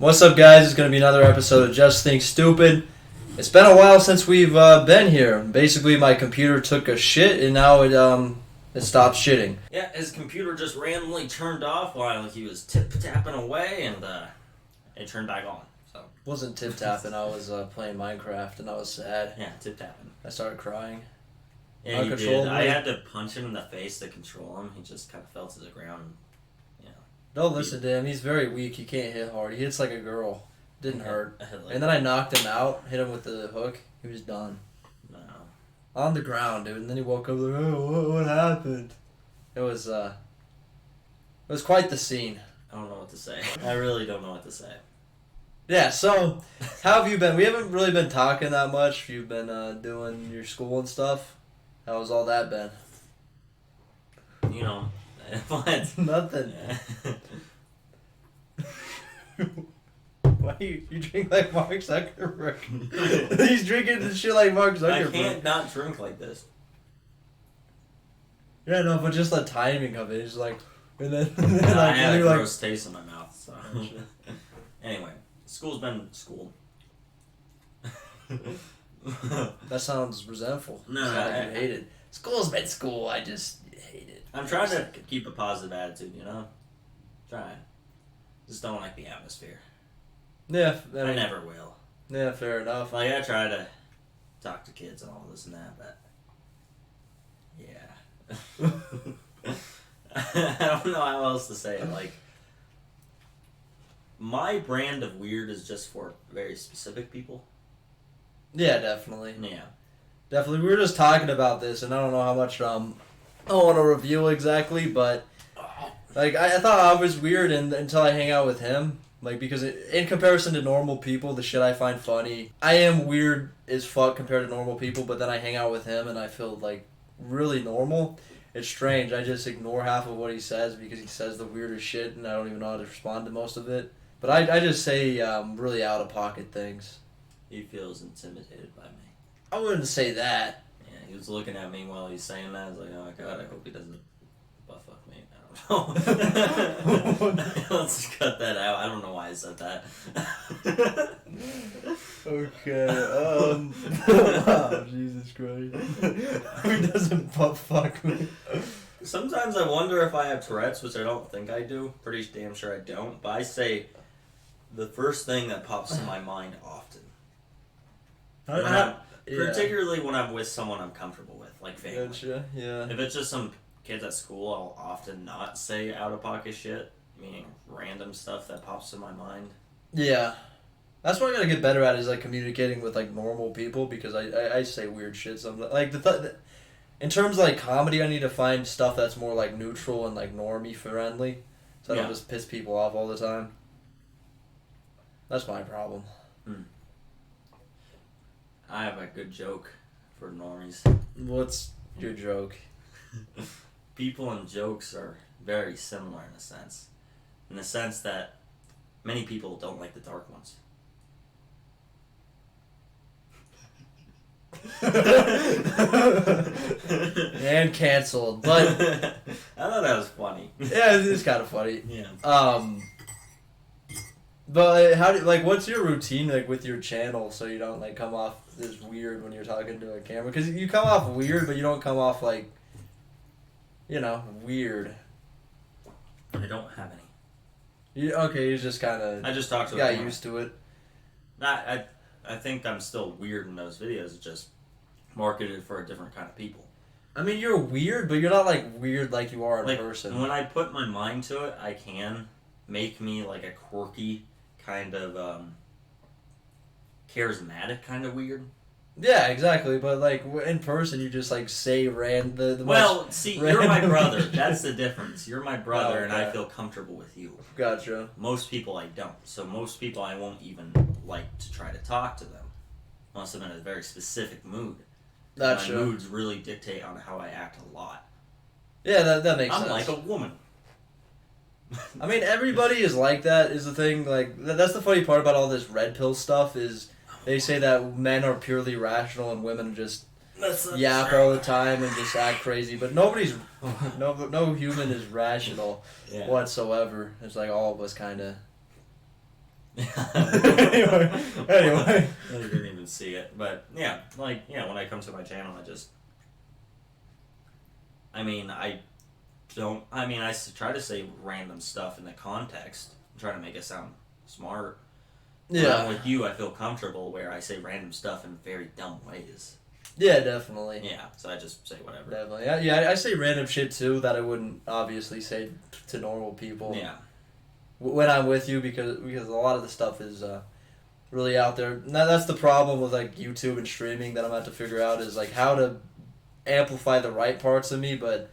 What's up, guys? It's going to be another episode of Just Think Stupid. It's been a while since we've been here. Basically, my computer took a shit, and now it stopped shitting. Yeah, his computer just randomly turned off while he was tip-tapping away, and it turned back on. So Wasn't tip-tapping. I was playing Minecraft, and I was sad. yeah, tip-tapping. I started crying. Yeah, he did. I had to punch him in the face to control him. He just kind of fell to the ground. Don't listen to him. He's very weak. He can't hit hard. He hits like a girl. Didn't hurt. Like, And then I knocked him out, hit him with the hook. He was done. No. On the ground, dude. And then he woke up like, oh, what happened? It was quite the scene. I don't know what to say. I really don't know what to say. Yeah, so, how have you been? We haven't really been talking that much. You've been doing your school and stuff. How's all that been? You know, what? Nothing. Why you drink like Mark Zuckerberg? He's drinking the shit like Mark Zuckerberg. I can't not drink like this. Yeah, no, but just the timing of it is like, and then I had a like, gross taste in my mouth. So anyway, school's been school. That sounds resentful. No, I hate it. School's been school. I just hate it. I'm trying to keep a positive attitude, you know? Trying. Just don't like the atmosphere. Yeah, I never will. Yeah, fair enough. Like, I try to talk to kids and all this and that, but... Yeah. I don't know how else to say it. Like, my brand of weird is just for very specific people. Yeah, definitely. Yeah. Definitely. We were just talking about this, and I don't know how much I want to review exactly, but like I thought I was weird until I hang out with him. Like, because in comparison to normal people, the shit I find funny, I am weird as fuck compared to normal people, but then I hang out with him and I feel like really normal. It's strange. I just ignore half of what he says because he says the weirdest shit and I don't even know how to respond to most of it. But I just say really out of pocket things. He feels intimidated by me. I wouldn't say that. Yeah, he was looking at me while he's saying that. I was like, oh my god, I hope he doesn't butt fuck me. I don't know. Let's just cut that out. I don't know why I said that. Okay, wow, Jesus Christ. Who doesn't butt fuck me? Sometimes I wonder if I have Tourette's, which I don't think I do. Pretty damn sure I don't. But I say the first thing that pops in my mind often. Particularly when I'm with someone I'm comfortable with, like family. Gotcha, yeah. If it's just some kids at school, I'll often not say out-of-pocket shit, meaning random stuff that pops in my mind. Yeah. That's what I gotta get better at is, like, communicating with, like, normal people, because I say weird shit sometimes. Like, in terms of, like, comedy, I need to find stuff that's more, like, neutral and, like, normie friendly, so I don't just piss people off all the time. That's my problem. I have a good joke for normies. What's your joke? People and jokes are very similar in a sense. In the sense that many people don't like the dark ones. And canceled, but I thought that was funny. yeah, it is kind of funny. Yeah. But how do what's your routine like with your channel so you don't like come off this weird when you're talking to a camera? Because you come off weird, but you don't come off like, you know, weird. I don't have any. You just kind of. I just talk to. Got used to it. I think I'm still weird in those videos. It's just marketed for a different kind of people. I mean, you're weird, but you're not like weird like you are in person. When I put my mind to it, I can make me like a quirky kind of charismatic kind of weird. Yeah, exactly. But like in person, you just like say the well, see, you're my brother. That's the difference. You're my brother, and I feel comfortable with you. Gotcha. Most people I don't. So most people I won't even like to try to talk to them unless I'm in a very specific mood. That's my moods really dictate on how I act a lot. Yeah, that makes sense. I'm like a woman. I mean, everybody is like that, is the thing. Like, that's the funny part about all this red pill stuff is they say that men are purely rational and women just yap all the time and just act crazy. But no human is rational whatsoever. It's like all of us kind of Anyway. I didn't even see it, but yeah, like when I come to my channel, I try to say random stuff in the context, try to make it sound smart. When I'm with you, I feel comfortable where I say random stuff in very dumb ways. Yeah, definitely. Yeah, so I just say whatever. Definitely. Yeah, I say random shit too that I wouldn't obviously say to normal people. Yeah. When I'm with you, because a lot of the stuff is really out there. Now that's the problem with like YouTube and streaming that I'm about to figure out is like how to amplify the right parts of me, but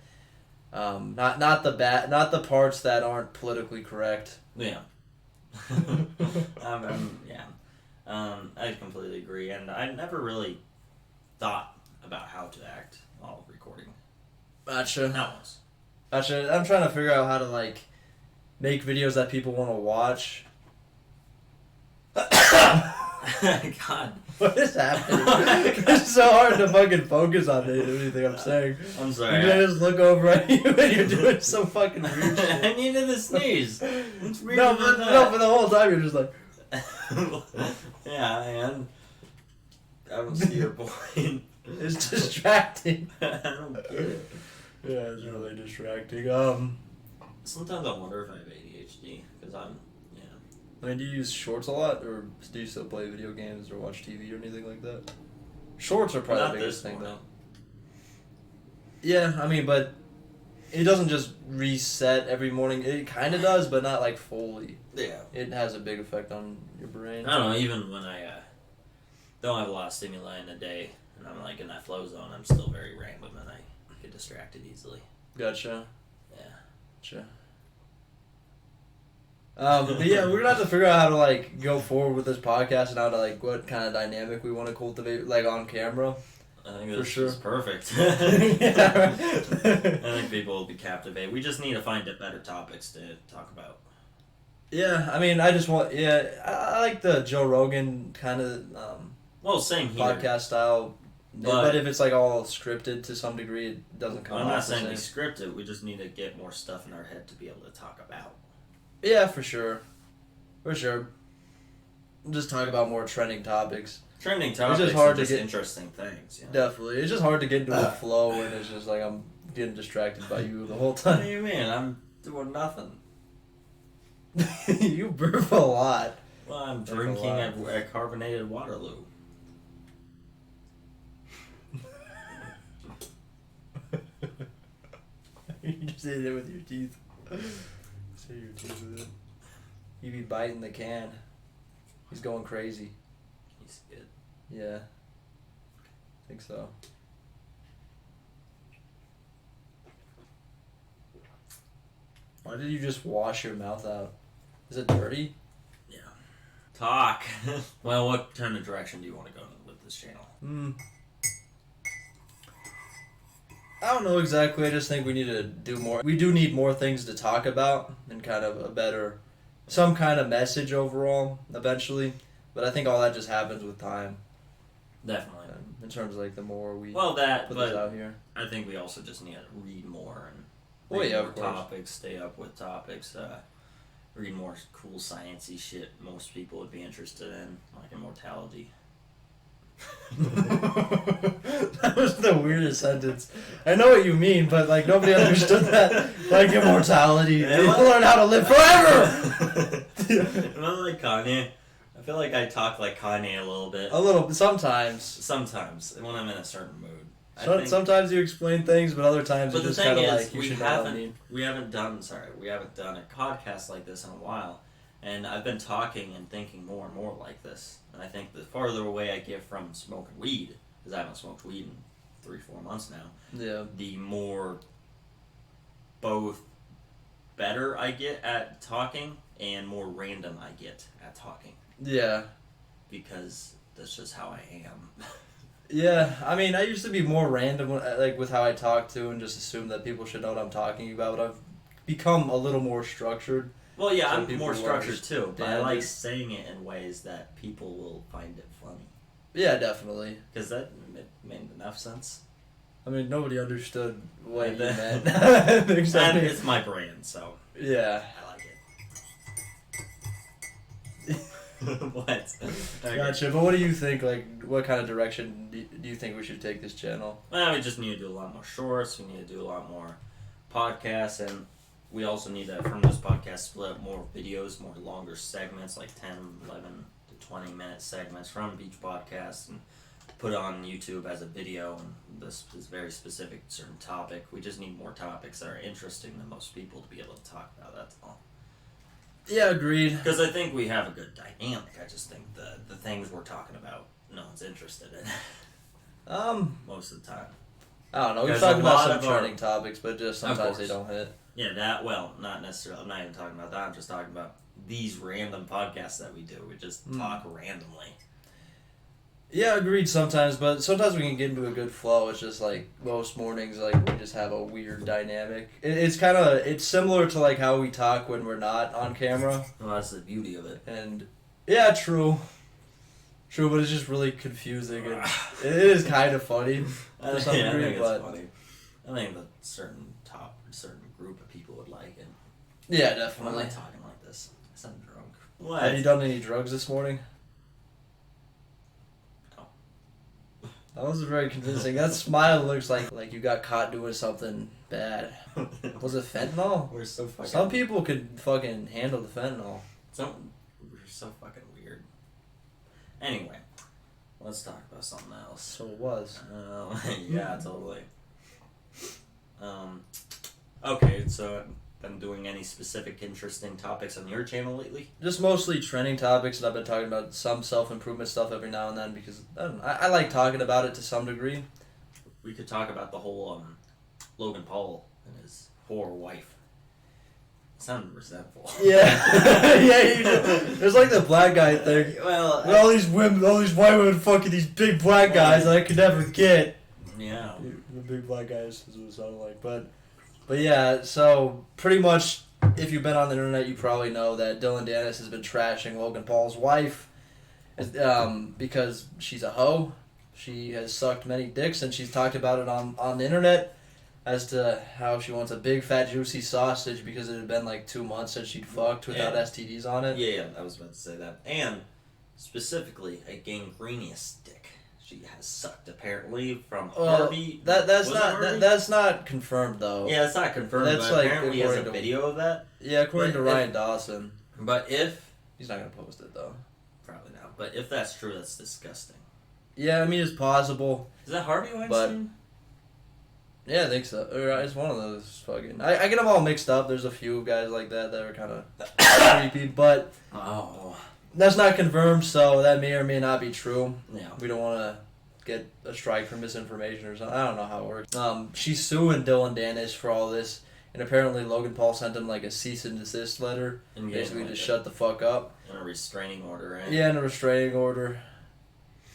not the parts that aren't politically correct. Yeah. I completely agree, and I never really thought about how to act while recording. Gotcha. Not once. Gotcha. I'm trying to figure out how to like make videos that people want to watch. God. What is happening? It's so hard to fucking focus on anything I'm saying. I'm sorry. You're gonna just look over at you and you're doing some fucking weird shit. I needed to sneeze. It's weird. No, but the whole time you're just like... Yeah, and I don't see your point. It's distracting. I don't get it. Yeah, it's really distracting. Sometimes I wonder if I have ADHD, because I mean, do you use shorts a lot, or do you still play video games or watch TV or anything like that? Shorts are probably the biggest thing, though. Yeah, I mean, but it doesn't just reset every morning. It kind of does, but not like fully. Yeah. It has a big effect on your brain. I don't know, even when I don't have a lot of stimuli in a day, and I'm like in that flow zone, I'm still very random, and I get distracted easily. Gotcha. Yeah. Gotcha. But yeah, we're gonna have to figure out how to like go forward with this podcast and how to like what kind of dynamic we want to cultivate like on camera. I think this is perfect. Yeah. I think people will be captivated. We just need to find better topics to talk about. Yeah, I mean, I just want I like the Joe Rogan kind of well, same here. podcast style. But if it's like all scripted to some degree, it doesn't come. I'm not saying we script it. We just need to get more stuff in our head to be able to talk about. Yeah, for sure. For sure. Just talk about more trending topics. Trending topics it's just hard are just to get, interesting things. You know? Definitely. It's just hard to get into a flow and it's just like I'm getting distracted by you the whole time. What do you mean? I'm doing nothing. You burp a lot. Well, I'm drinking a carbonated Waterloo. You just ate it with your teeth. Say your teeth with it. You be biting the can. He's going crazy. He's good. Yeah. I think so. Why did you just wash your mouth out? Is it dirty? Yeah. Talk. Well, what kind of direction do you want to go with this channel? I don't know exactly. I just think we need to do more. We do need more things to talk about and kind of some kind of message overall eventually. But I think all that just happens with time. Definitely. In terms of like the more we put this out here. I think we also just need to read more and more topics, stay up with topics, read more cool sciencey shit most people would be interested in, like immortality. That was the weirdest sentence. I know what you mean, but like nobody understood that. Like immortality, you learn how to live forever. Am I like Kanye? I feel like I talk like Kanye a little bit. A little, sometimes. Sometimes when I'm in a certain mood. Sometimes you explain things, but other times you just kind of like you should know what I mean. We haven't done a podcast like this in a while, and I've been talking and thinking more and more like this. And I think the farther away I get from smoking weed, because I haven't smoked weed in 3-4 months now. Yeah. The more both better I get at talking and more random I get at talking. Yeah. Because that's just how I am. Yeah, I mean, I used to be more random, like with how I talk to, and just assume that people should know what I'm talking about. But I've become a little more structured. Well, yeah, so I'm more structured too, but I like saying it in ways that people will find it funny. Yeah, definitely. Because that made enough sense. I mean, nobody understood what you meant. It's my brand, so yeah, I like it. What? Okay. Gotcha. But what do you think? Like, what kind of direction do you think we should take this channel? Well, we just need to do a lot more shorts. We need to do a lot more podcasts, and we also need to, from this podcast, split up more videos, more longer segments, like 10, 11 to 20-minute segments from each podcast, and put it on YouTube as a video. And this is very specific, certain topic. We just need more topics that are interesting to most people to be able to talk about. That's all. Yeah, agreed. Because I think we have a good dynamic. I just think the things we're talking about, no one's interested in. Most of the time. I don't know. We've There's talked a about lot some of our- trending topics, but just sometimes they don't hit. Yeah, not necessarily. I'm not even talking about that. I'm just talking about these random podcasts that we do. We just talk randomly. Yeah, agreed sometimes, but sometimes we can get into a good flow. It's just like most mornings, like we just have a weird dynamic. It's similar to like how we talk when we're not on camera. Well, that's the beauty of it. And yeah, true, but it's just really confusing. And it is kind of funny to some I degree, think but it's funny. I think that certain group of people would like it. yeah, Why am definitely. I talking like this? I sound drunk. What? Have you done any drugs this morning? No. That wasn't very convincing. That smile looks like you got caught doing something bad. Was it fentanyl? We're so fucking. Some people could fucking handle the fentanyl. We're so fucking weird. Anyway, let's talk about something else. So it was. Yeah, totally. Okay, so been doing any specific interesting topics on your channel lately? Just mostly trending topics, and I've been talking about some self-improvement stuff every now and then because I like talking about it to some degree. We could talk about the whole Logan Paul and his whore wife. Sounded resentful. Yeah. Yeah, you do. There's like the black guy thing. Well, All these white women fucking these big black guys that I could never get. yeah. The big black guys is what it sounded like. But yeah, so pretty much if you've been on the internet, you probably know that Dillon Danis has been trashing Logan Paul's wife because she's a hoe. She has sucked many dicks, and she's talked about it on the internet as to how she wants a big fat juicy sausage because it had been like 2 months since she'd fucked without STDs on it. Yeah, I was about to say that. And specifically, a gangrenous dick. She has sucked apparently from Harvey. That's not confirmed though. Yeah, it's not confirmed. That's but like apparently he has a according to- video of that. Yeah, according to But Ryan Dawson. But if He's not gonna post it though. probably not. But if that's true, that's disgusting. Yeah, I mean it's possible. Is that Harvey Weinstein? Yeah, I think so. Or it's one of those fucking. I get them all mixed up. There's a few guys like that are kind of creepy, but Oh. that's not confirmed. So that may or may not be true. Yeah. We don't want to get a strike for misinformation or something. I don't know how it works. She's suing Dillon Danis for all this, and apparently Logan Paul sent him like a cease and desist letter, And basically like just shut the fuck up. a restraining order, right? Yeah, and a restraining order.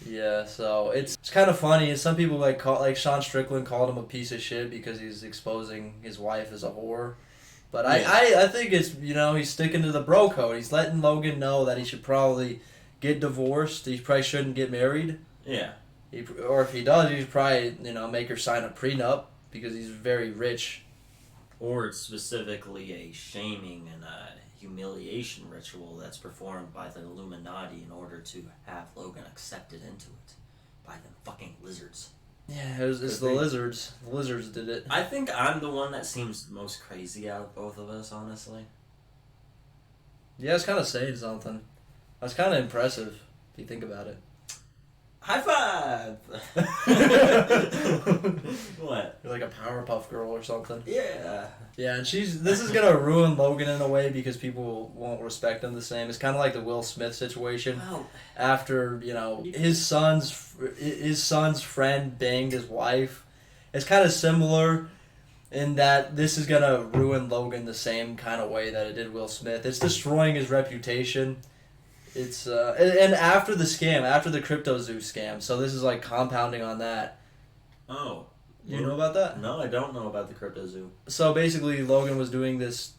Yeah, so it's kind of funny. And some people like Sean Strickland called him a piece of shit because he's exposing his wife as a whore. But Yeah. I think it's, he's sticking to the bro code. He's letting Logan know that he should probably get divorced. He probably shouldn't get married. Yeah. Or if he does, he should probably, make her sign a prenup because he's very rich. Or it's specifically a shaming and a humiliation ritual that's performed by the Illuminati in order to have Logan accepted into it by them fucking lizards. Yeah, it's the lizards. The lizards did it. I think I'm the one that seems most crazy out of both of us, honestly. Yeah, it's kind of saying something. That's kind of impressive if you think about it. High five! What? You're like a Powerpuff Girl or something. Yeah. Yeah, and this is gonna ruin Logan in a way because people won't respect him the same. It's kind of like the Will Smith situation. Well, After his son's friend banged his wife. It's kind of similar in that this is gonna ruin Logan the same kind of way that it did Will Smith. It's destroying his reputation. It's and after the scam, after the CryptoZoo scam, so this is like compounding on that. oh. You know about that? No, I don't know about the CryptoZoo. So basically, Logan was doing this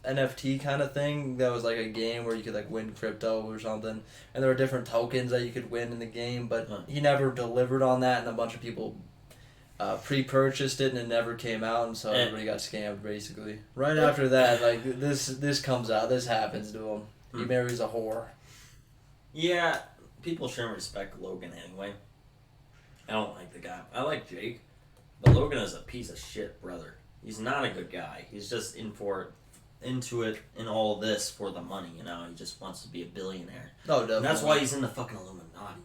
NFT kind of thing that was like a game where you could like win crypto or something, and there were different tokens that you could win in the game, but he never delivered on that, and a bunch of people pre-purchased it and it never came out, and so everybody got scammed basically. Right after that, like this comes out, this happens to him. He marries a whore. Yeah, people shouldn't respect Logan anyway. I don't like the guy. I like Jake, but Logan is a piece of shit brother. He's not a good guy. He's just into it in all this for the money, you know. He just wants to be a billionaire. No, definitely. And that's why he's in the fucking Illuminati.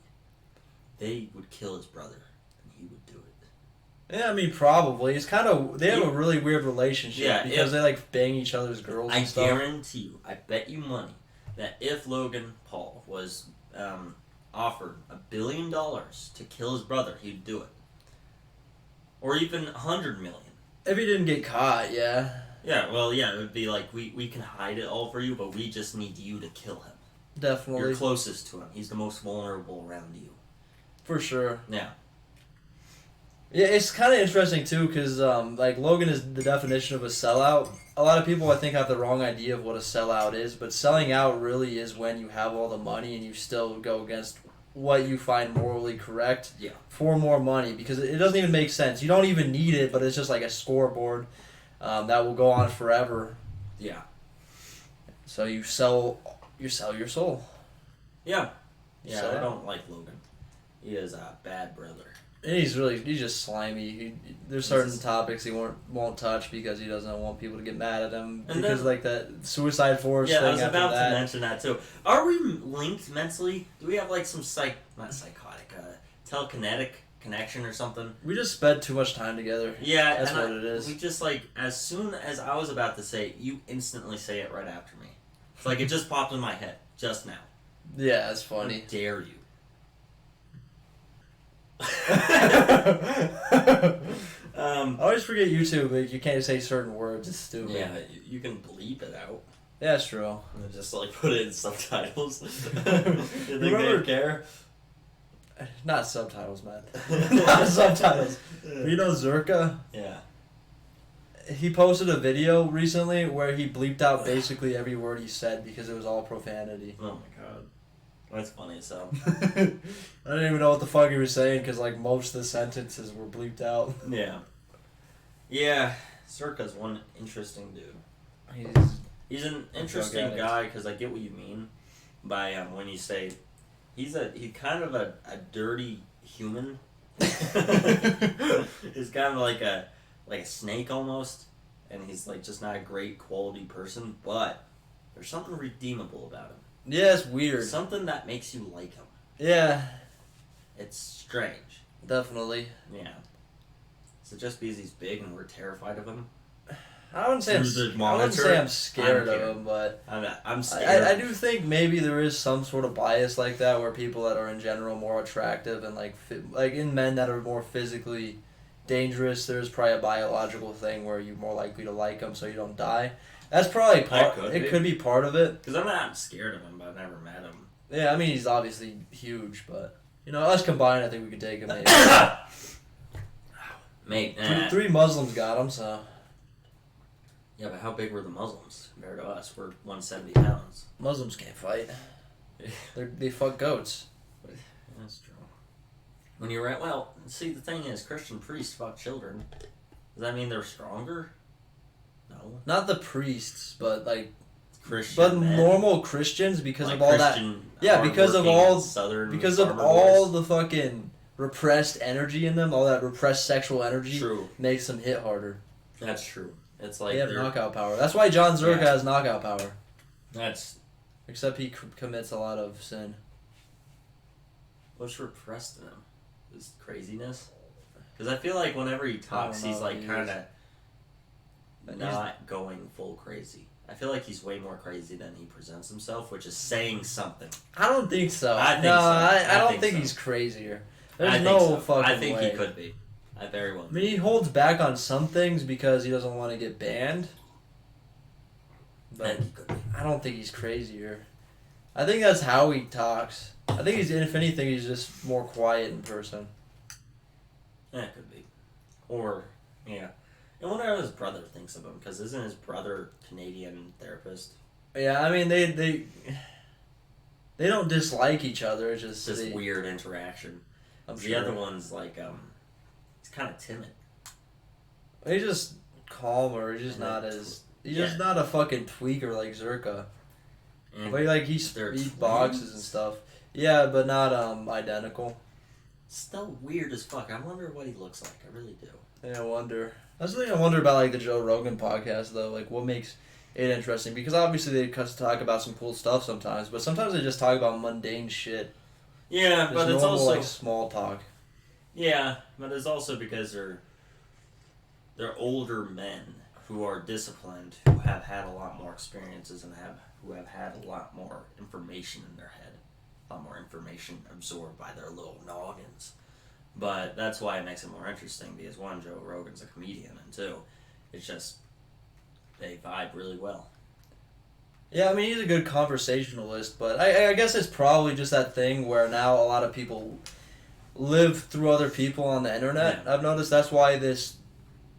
They would kill his brother, and he would do it. Yeah, I mean, probably. It's kind of... They have a really weird relationship because they, like, bang each other's girls and stuff. I guarantee you, I bet you money, that if Logan Paul was offered $1 billion to kill his brother, he'd do it. Or even $100 million. If he didn't get caught, yeah. Yeah, well, yeah, it would be like, we can hide it all for you, but we just need you to kill him. Definitely. You're closest to him. He's the most vulnerable around you. For sure. Yeah. Yeah, it's kind of interesting, too, because, like, Logan is the definition of a sellout. A lot of people, I think, have the wrong idea of what a sellout is, but selling out really is when you have all the money and you still go against what you find morally correct for more money, because it doesn't even make sense. You don't even need it, but it's just like a scoreboard that will go on forever. Yeah. So you sell your soul. Yeah. Yeah, I don't like Logan. He is a bad brother. And he's just slimy. There's certain topics he won't touch because he doesn't want people to get mad at him. And because like that Suicide Force thing. Yeah, I was about to mention that too. Are we linked mentally? Do we have like some not psychotic, telekinetic connection or something? We just spent too much time together. Yeah, that's what it is. We just like, as soon as I was about to say it, you instantly say it right after me. It's like it just popped in my head just now. Yeah, that's funny. How dare you? I always forget YouTube. Like, you can't say certain words. It's stupid. Yeah, you can bleep it out. Yeah, that's true. And just like put it in subtitles. You think they care? Not subtitles, man. Not subtitles. But you know Zerka? Yeah. He posted a video recently where he bleeped out basically every word he said because it was all profanity. Oh my god. That's funny as hell. I didn't even know what the fuck he was saying because like most of the sentences were bleeped out. Yeah. Yeah. Circa's one interesting dude. He's an interesting guy because I get what you mean by when you say he's kind of a dirty human. He's kind of like a snake almost, and he's like just not a great quality person, but there's something redeemable about him. Yeah, it's weird. Something that makes you like him. Yeah. It's strange. Definitely. Yeah. Is it just because he's big and we're terrified of him? I wouldn't say I'm scared of him, but I'm scared. I do think maybe there is some sort of bias like that where people that are in general more attractive and like in men that are more physically dangerous, there's probably a biological thing where you're more likely to like them so you don't die. That's probably could be part of it. Because I'm not scared of him, but I've never met him. Yeah, I mean he's obviously huge, but you know us combined, I think we could take him. Mate, three Muslims got him, so. Yeah, but how big were the Muslims compared to us? We're 170 pounds. Muslims can't fight. They fuck goats. That's true. When you're at, well, see, the thing is, Christian priests fuck children. Does that mean they're stronger? No. Not the priests, but like Christian but men. Normal Christians because like of all Christian, that. Yeah, because of all boys. the fucking repressed energy in them, all that repressed sexual energy True. makes them hit harder. That's true. It's like they have knockout power. That's why John Zerka has knockout power. Except he commits a lot of sin. What's repressed in him? His craziness? Because I feel like whenever he talks, he's like kind of not going full crazy. I feel like he's way more crazy than he presents himself, which is saying something. I don't think so. I don't think he's crazier. There's no fucking way. I think he could be. I very well. I mean, he holds back on some things because he doesn't want to get banned. But I don't think he's crazier. I think that's how he talks. I think if anything, he's just more quiet in person. Yeah, it could be. Or, yeah. I wonder how his brother thinks of him, because isn't his brother Canadian therapist? Yeah, I mean, they don't dislike each other. It's just weird interaction. The other one's like, he's kind of timid. He's just calmer. He's just he's just not a fucking tweaker like Zerka. But he boxes and stuff. Yeah, but not identical. Still weird as fuck. I wonder what he looks like. I really do. Yeah, I wonder. That's the thing I wonder about like the Joe Rogan podcast though. Like, what makes it interesting? Because obviously they talk about some cool stuff sometimes, but sometimes they just talk about mundane shit. Yeah, Just but it's normal, also like small talk. yeah, but it's also because they're older men who are disciplined, who have had a lot more experiences and who have had a lot more information in their head, a lot more information absorbed by their little noggins. But that's why it makes it more interesting because one, Joe Rogan's a comedian, and two, it's just they vibe really well. Yeah, I mean he's a good conversationalist, but I guess it's probably just that thing where now a lot of people live through other people on the internet. Yeah. I've noticed that's why these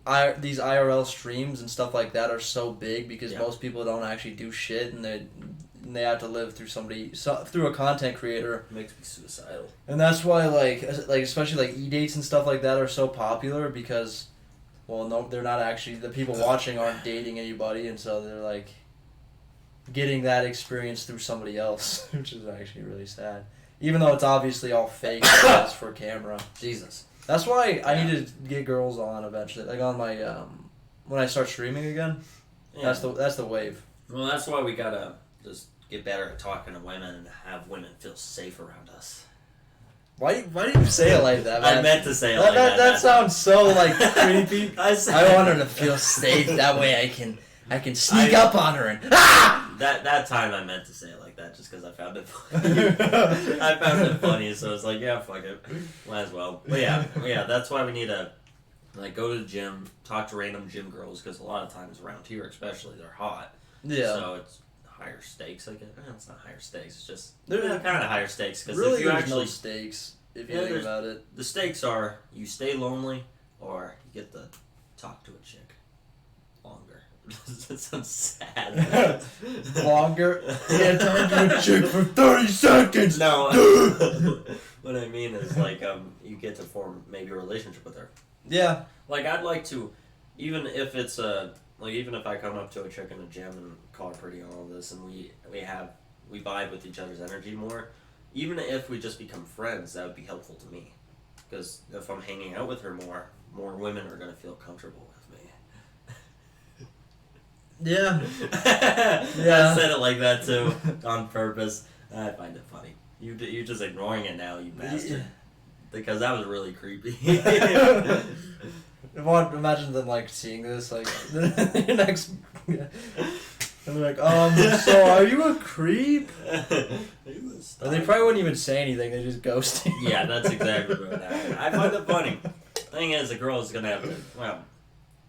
IRL streams and stuff like that are so big because most people don't actually do shit and they have to live through through a content creator. It makes me suicidal. And that's why like especially like e-dates and stuff like that are so popular because well no they're not actually the people watching aren't dating anybody and so they're like getting that experience through somebody else, which is actually really sad. Even though it's obviously all fake it's for camera. Jesus. That's why I need to get girls on eventually. Like on my when I start streaming again. Yeah. That's the wave. Well, that's why we gotta just get better at talking to women and have women feel safe around us. Why do you say it like that, man? I meant to say it like that. That sounds so like creepy. I want her to feel safe. That way I can sneak up on her and ah! That time I meant to say it like that just because I found it funny. I found it funny, so it's like, yeah, fuck it. Might as well. But yeah, that's why we need to like go to the gym, talk to random gym girls because a lot of times around here, especially, they're hot. Yeah. So it's higher stakes, I guess. It's not higher stakes. It's just They're kind of higher stakes because really if you there's actually no stakes if you think about it. the stakes are you stay lonely or you get to talk to a chick longer. That sounds sad. Longer? Yeah, talk to a chick for 30 seconds. No. What I mean is like you get to form maybe a relationship with her. Yeah. Like I'd like to, even if it's even if I come up to a chick in the gym and call her pretty and all this, and we vibe with each other's energy more. Even if we just become friends, that would be helpful to me, because if I'm hanging out with her more women are gonna feel comfortable with me. Yeah. I said it like that too, on purpose. I find it funny. You're just ignoring it now, you bastard. Because that was really creepy. Imagine them like seeing this like your next and they're like, so are you a creep? And they probably wouldn't even say anything, they just ghost you. Yeah, that's exactly what would happen. I find it funny. Thing is, the girl is gonna have to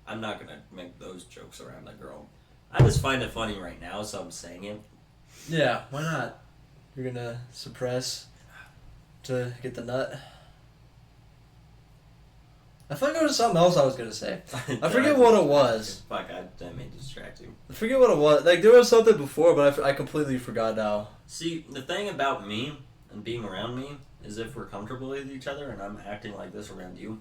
I'm not gonna make those jokes around a girl. I just find it funny right now, so I'm saying it. Yeah, why not? You're gonna suppress to get the nut. I thought there was something else I was gonna say. I forget what it was. Fuck, I may distract you. I forget what it was. Like there was something before, but I completely forgot now. See, the thing about me and being around me is if we're comfortable with each other and I'm acting like this around you,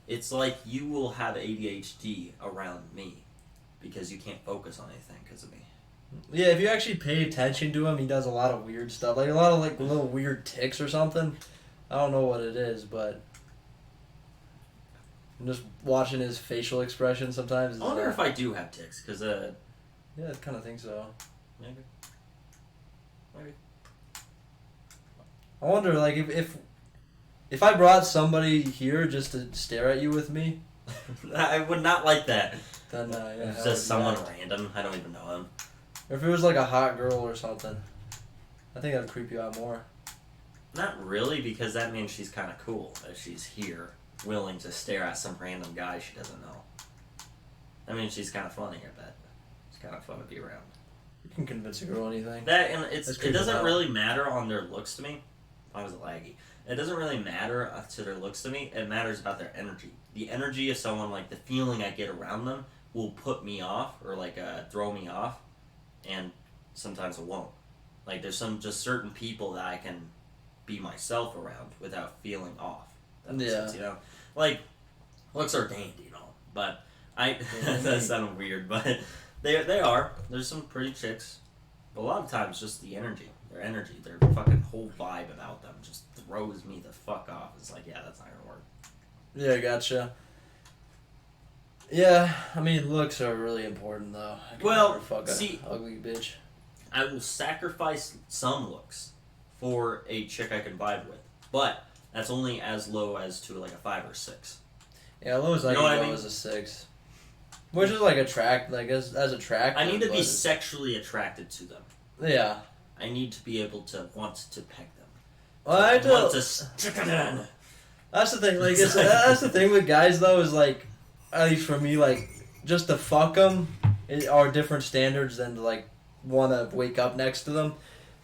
it's like you will have ADHD around me because you can't focus on anything because of me. Yeah, if you actually pay attention to him, he does a lot of weird stuff. Like a lot of like little weird tics or something. I don't know what it is, but I'm just watching his facial expression sometimes. I wonder if I do have tics, because yeah, I kind of think so. Maybe. I wonder, like, if I brought somebody here just to stare at you with me, I would not like that. then yeah, It's just someone random. I don't even know him. Or if it was like a hot girl or something, I think that'd creep you out more. Not really, because that means she's kind of cool if she's here, willing to stare at some random guy she doesn't know. I mean, she's kind of funny, I bet. It's kind of fun to be around. You can convince a girl anything. That and it doesn't really matter on their looks to me. I was laggy. It doesn't really matter to their looks to me. It matters about their energy. The energy of someone, like the feeling I get around them, will put me off or like throw me off, and sometimes it won't. Like there's some just certain people that I can be myself around without feeling off. That makes sense, you know? Like looks are dandy, you know, but that sounded weird, but they are. There's some pretty chicks, but a lot of times just the energy. their energy, their fucking whole vibe about them just throws me the fuck off. It's like, yeah, that's not gonna work. Yeah, gotcha. Yeah, I mean, looks are really important, though. I can Well, never fuck see, a ugly bitch. I will sacrifice some looks for a chick I can vibe with, but that's only as low as to like a 5 or 6. Yeah, lowest I You know can what I go mean? is a 6. Which is like as attractive. I need to be but- sexually attracted to them. Yeah. I need to be able to want to peg them. Well, I want do. to stick it in. That's the thing. Like, that's the thing with guys, though, is like, at least for me, like, just to fuck them are different standards than to like want to wake up next to them.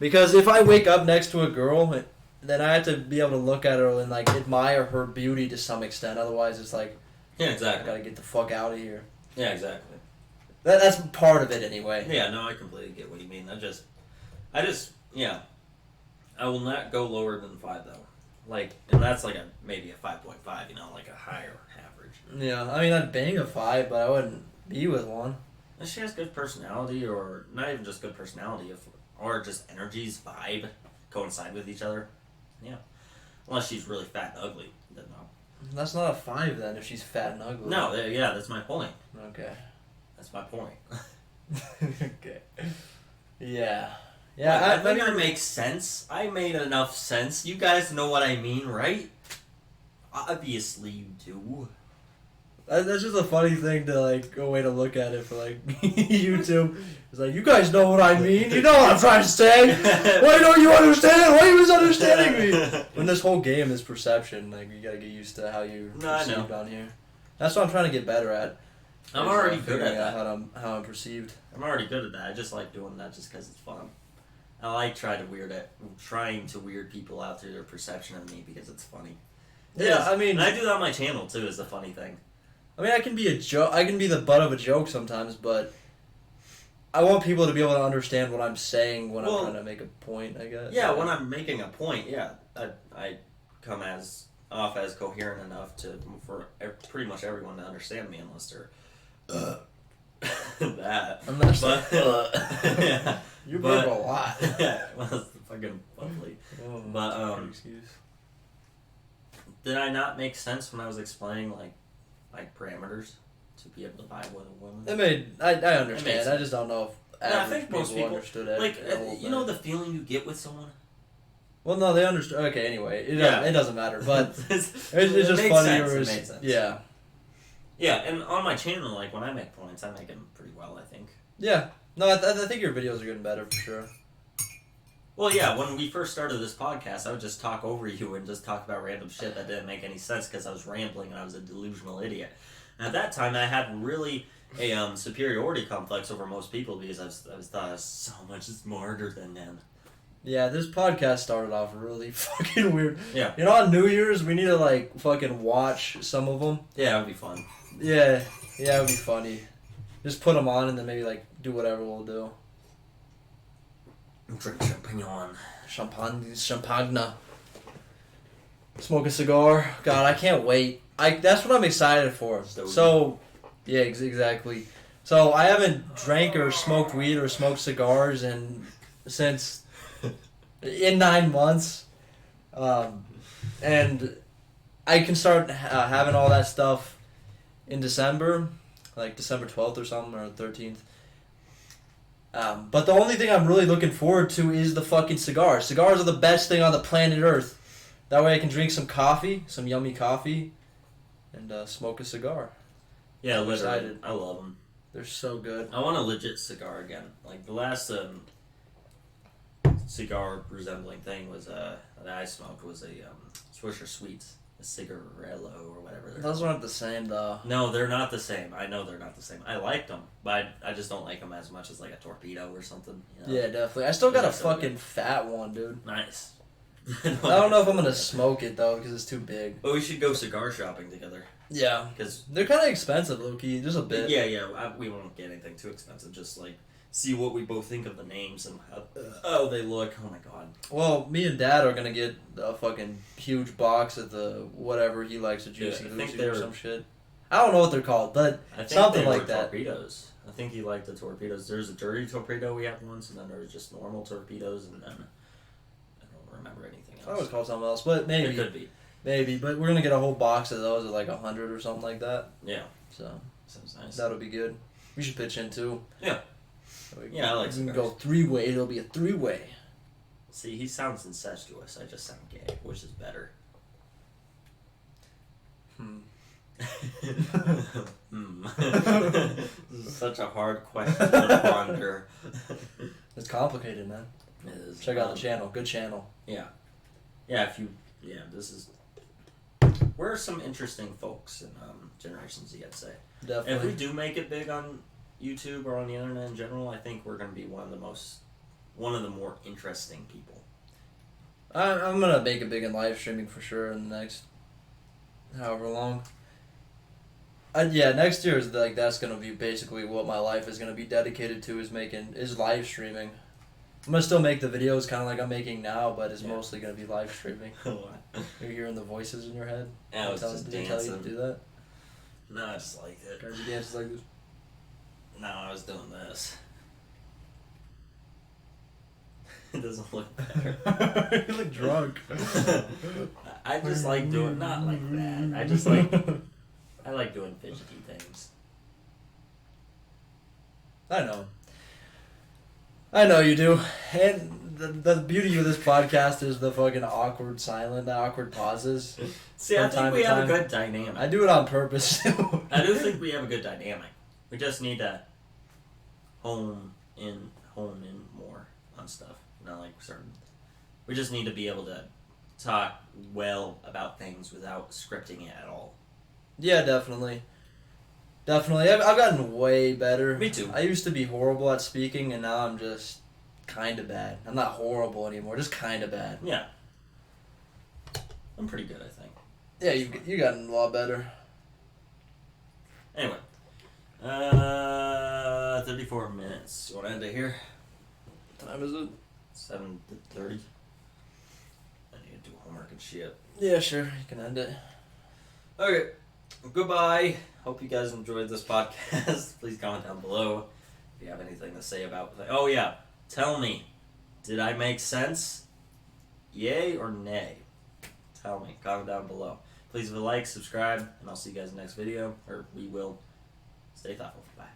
Because if I wake up next to a girl, then I have to be able to look at her and like admire her beauty to some extent. Otherwise, it's like, Yeah, I exactly. gotta get the fuck out of here. Yeah, exactly. That's part of it anyway. Yeah, no, I completely get what you mean. I just, yeah. I will not go lower than 5 though. Like, and that's like maybe a 5.5, you know, like a higher average. Yeah, I mean, I'd bang a 5, but I wouldn't be with one. If she has good personality, or not even just good personality, or just energies, vibe, coincide with each other, yeah. Unless she's really fat and ugly, then no. That's not a 5 then if she's fat and ugly. No, yeah, that's my point. Okay. That's my point. Okay. Yeah. Yeah, Yeah, I think it makes sense. I made enough sense. You guys know what I mean, right? Obviously you do. That's just a funny thing to like a way to look at it for like YouTube. It's like, you guys know what I mean. You know what I'm trying to say. Why don't you understand? Why are you misunderstanding me? When this whole game is perception, like you gotta get used to how you're perceived on here. That's what I'm trying to get better at. I'm already good at figuring out that. how I'm perceived. I'm already good at that. I just like doing that just because it's fun. I like trying to weird people out through their perception of me because it's funny. Yeah, I mean, and I do that on my channel too. Is the funny thing. I mean, I can be a joke. I can be the butt of a joke sometimes, but I want people to be able to understand what I'm saying when I'm trying to make a point. I guess. Yeah, when I'm making a point, yeah, I come off as coherent enough for pretty much everyone to understand me, unless they're that. Unless but yeah, you burp a lot. Yeah, well, it's fucking lovely. Oh, But excuse. did I not make sense when I was explaining like parameters to be able to vibe with a woman? I understand. I just don't know if I average think most people understood it. like you know the feeling you get with someone. Well, no, they understood. Okay, anyway, it doesn't matter. But it's just made funny. sense, It it was, made sense. Yeah. Yeah, and on my channel, like when I make points, I make them pretty well, I think. Yeah. No, I think your videos are getting better for sure. Well, yeah, when we first started this podcast, I would just talk over you and just talk about random shit that didn't make any sense because I was rambling and I was a delusional idiot. And at that time, I had really a superiority complex over most people because I thought I was so much smarter than them. Yeah, this podcast started off really fucking weird. Yeah. You know, on New Year's, we need to, like, fucking watch some of them. Yeah, it would be fun. Yeah, it would be funny. Just put them on and then maybe, like, do whatever we'll do. Drink champagne. Champagne. Smoke a cigar. God, I can't wait. That's what I'm excited for. So, yeah, exactly. So, I haven't drank or smoked weed or smoked cigars since... in 9 months. And I can start having all that stuff in December, like December 12th or something, or 13th. But the only thing I'm really looking forward to is the fucking cigars. Cigars are the best thing on the planet Earth. That way I can drink some coffee, some yummy coffee, and smoke a cigar. Yeah, I'm literally. excited. I love them. They're so good. I want a legit cigar again. Like the last cigar resembling thing was that I smoked was a Swisher Sweets, a cigarello or whatever. Those aren't the same though. No, they're not the same. I know they're not the same. I liked them, but I just don't like them as much as like a torpedo or something. You know? Yeah, definitely. I still got a That's so fucking good. fat one, dude. Nice. I don't know if I'm gonna smoke it though, because it's too big. But we should go cigar shopping together. Yeah, Because they're kind of expensive, low key, just a bit. yeah, we won't get anything too expensive. Just like see what we both think of the names and how they look. Oh my god. Well, me and Dad are gonna get a fucking huge box of the whatever he likes, a juicy Yeah, I think Lucy or they're- some shit. I don't know what they're called, but I think something they like were that. torpedoes. I think he liked the torpedoes. There's a dirty torpedo we had once, and then there was just normal torpedoes, and then I don't remember anything I thought it was else. called something else, but maybe. It could be. Maybe, but we're gonna get a whole box of those at like 100 or something like that. Yeah. So Sounds nice. that'll be good. We should pitch in too. Yeah. Yeah, I like we can cigars. go 3-way. It'll be a 3-way. See, he sounds incestuous. I just sound gay, which is better. This is such a hard question to ponder. It's complicated, man. It is, Check out the channel. Good channel. Yeah. Yeah, this is... We're some interesting folks in Generation Z, I'd say. Definitely. If we do make it big on YouTube or on the internet in general, I think we're going to be one of the more interesting people. I'm gonna make it big in live streaming for sure in the next however long. Yeah, next year is like that's gonna be basically what my life is gonna be dedicated to is live streaming. I'm gonna still make the videos kind of like I'm making now, but it's mostly gonna be live streaming. You're hearing the voices in your head. Yeah, I was just Did they tell you to dancing. do that? No, I just liked it. Or you dances like this? No, I was doing this. It doesn't look better. You look drunk. I just like doing, not like that. I like doing fidgety things. I know you do. And the beauty of this podcast is the fucking awkward pauses. See, From I think time we to have time. a good dynamic. I do it on purpose too. I do think we have a good dynamic. We just need to hone in more on stuff. Not like certain. We just need to be able to talk well about things without scripting it at all. Yeah, definitely. Definitely. I've gotten way better. Me too. I used to be horrible at speaking, and now I'm just kind of bad. I'm not horrible anymore, just kind of bad. Yeah. I'm pretty good, I think. Yeah, you gotten a lot better. Anyway. 34 minutes. You want to end it here? What time is it? 7:30. I need to do homework and shit. Yeah, sure. You can end it. Okay. Goodbye. Hope you guys enjoyed this podcast. Please comment down below if you have anything to say about it. Oh, yeah. Tell me. Did I make sense? Yay or nay? Tell me. Comment down below. Please leave a like, subscribe, and I'll see you guys in the next video. Or we will. Stay thoughtful. Bye.